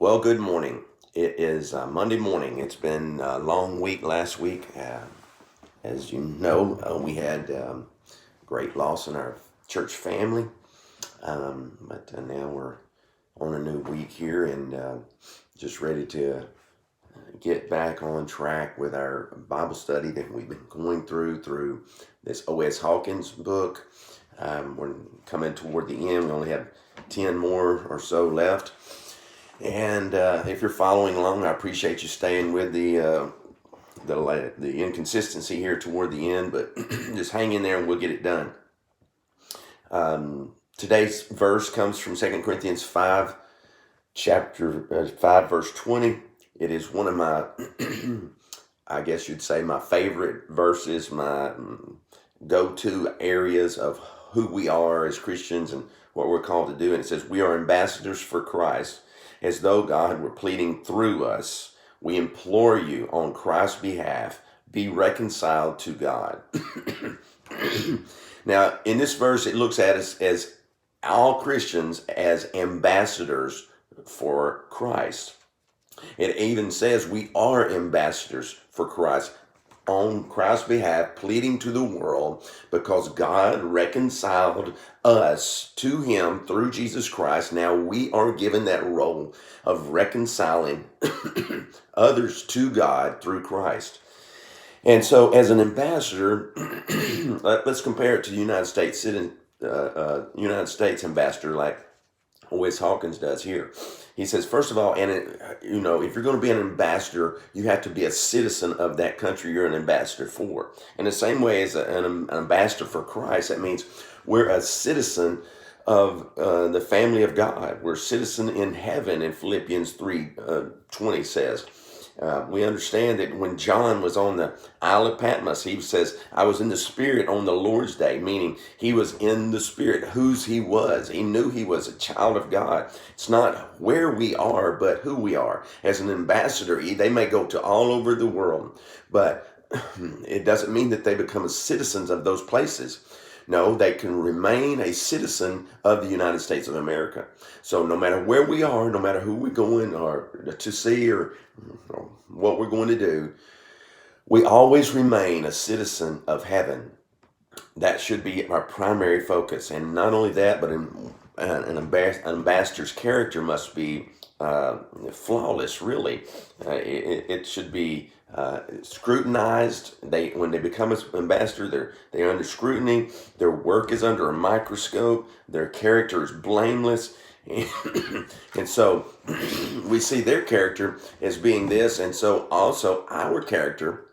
Well, good morning. It is Monday morning. It's been a long week last week. As you know, we had great loss in our church family. But now we're on a new week here and just ready to get back on track with our Bible study that we've been going through this O.S. Hawkins book. We're coming toward the end. We only have 10 more or so left. And if you're following along, I appreciate you staying with the inconsistency here toward the end, but just hang in there and we'll get it done. Today's verse comes from 2 Corinthians 5, chapter 5, verse 20. It is one of my, I guess you'd say, my favorite verses, my go-to areas of who we are as Christians and what we're called to do. And it says, "We are ambassadors for Christ, as though God were pleading through us. We implore you on Christ's behalf, be reconciled to God." Now, in this verse, it looks at us as all Christians as ambassadors for Christ. It even says we are ambassadors for Christ on Christ's behalf, pleading to the world because God reconciled us to him through Jesus Christ. Now we are given that role of reconciling others to God through Christ. And so as an ambassador, let's compare it to the United States United States ambassador like O.S. Hawkins does here. He says, first of all, if you're going to be an ambassador, you have to be a citizen of that country you're an ambassador for. In the same way as an ambassador for Christ, that means we're a citizen of the family of God. We're a citizen in heaven, in Philippians 3:20 says. We understand that when John was on the Isle of Patmos, he says, "I was in the Spirit on the Lord's day," meaning he was in the Spirit, whose he was. He knew he was a child of God. It's not where we are, but who we are. As an ambassador, they may go to all over the world, but it doesn't mean that they become citizens of those places. No, they can remain a citizen of the United States of America. So no matter where we are, no matter who we're going or to see or what we're going to do, we always remain a citizen of heaven. That should be our primary focus. And not only that, but an ambassador's character must be flawless, really. It should be scrutinized. When they become an ambassador, they're under scrutiny. Their work is under a microscope. Their character is blameless. And so we see their character as being this, and so also our character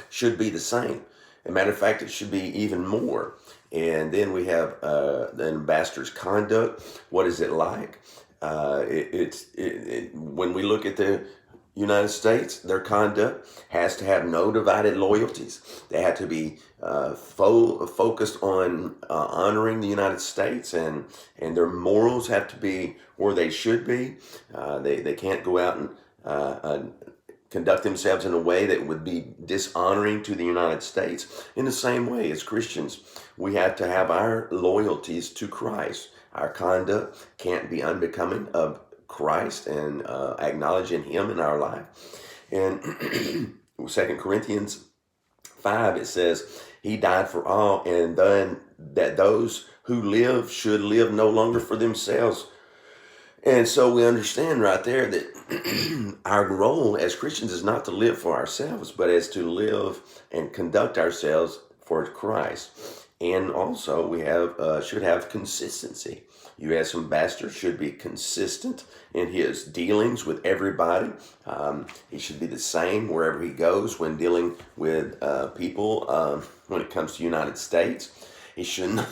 should be the same. As a matter of fact, it should be even more. And then we have the ambassador's conduct. What is it like? When we look at the United States, their conduct has to have no divided loyalties. They have to be focused on honoring the United States, and their morals have to be where they should be. They can't go out and conduct themselves in a way that would be dishonoring to the United States. In the same way, as Christians, we have to have our loyalties to Christ. Our conduct can't be unbecoming of Christ and acknowledging him in our life. And 2 Corinthians 5, it says, he died for all, and then that those who live should live no longer for themselves. And so we understand right there that our role as Christians is not to live for ourselves, but as to live and conduct ourselves for Christ. And also we should have consistency. U.S. ambassador should be consistent in his dealings with everybody. He should be the same wherever he goes when dealing with people. When it comes to United States, he should not,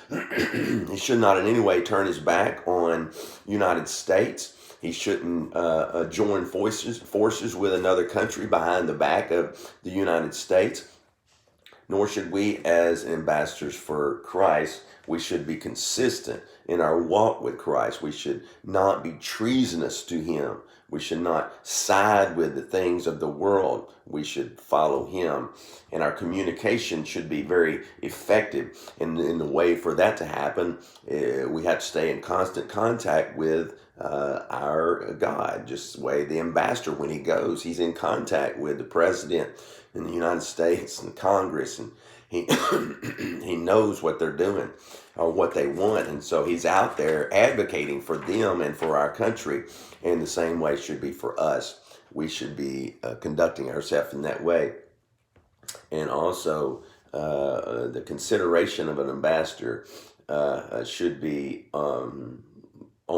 he should not in any way turn his back on United States. He shouldn't join forces with another country behind the back of the United States. Nor should we, as ambassadors for Christ, we should be consistent in our walk with Christ. We should not be treasonous to him. We should not side with the things of the world. We should follow him. And our communication should be very effective. And in the way for that to happen, we have to stay in constant contact with our God. Just the way the ambassador, when he goes, he's in contact with the president in the United States and Congress, and he he knows what they're doing or what they want, and so he's out there advocating for them and for our country. And the same way should be for us. We should be conducting ourselves in that way. And also, the consideration of an ambassador should be on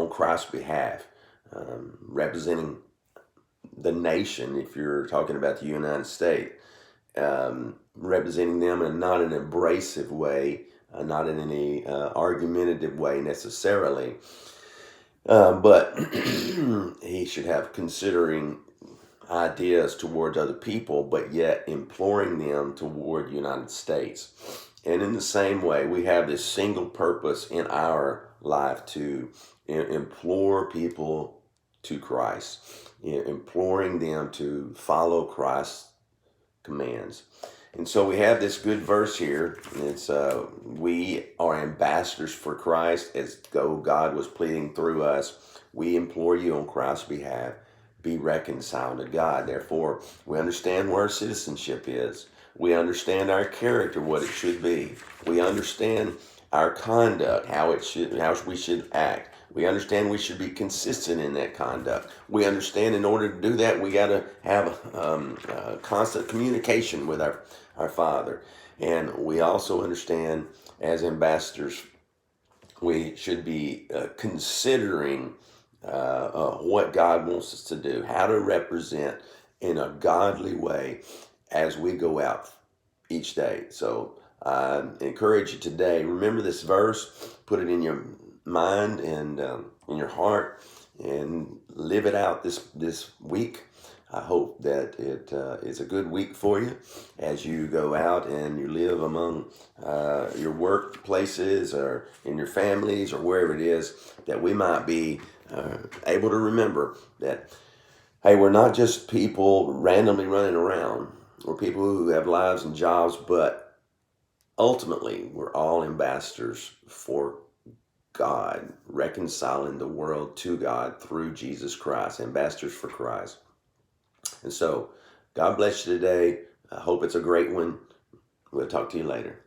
Christ's behalf, representing the nation. If you're talking about the United States, representing them in not an abrasive way, not in any argumentative way necessarily, but he should have considering ideas towards other people, but yet imploring them toward the United States. And in the same way, we have this single purpose in our life to implore people to Christ, imploring them to follow Christ's commands. And so we have this good verse here. It's we are ambassadors for Christ, as though God was pleading through us. We implore you on Christ's behalf, be reconciled to God. Therefore, we understand where our citizenship is. We understand our character, what it should be. We understand our conduct, how we should act. We understand we should be consistent in that conduct. We understand in order to do that, we got to have constant communication with our Father. And we also understand as ambassadors, we should be considering what God wants us to do, how to represent in a godly way as we go out each day. So I encourage you today, remember this verse, put it in your mind and in your heart, and live it out this week. I hope that it is a good week for you as you go out and you live among your workplaces or in your families or wherever it is, that we might be able to remember that, hey, we're not just people randomly running around. We're people who have lives and jobs, but ultimately we're all ambassadors for God, reconciling the world to God through Jesus Christ, ambassadors for Christ. And so, God bless you today. I hope it's a great one. We'll talk to you later.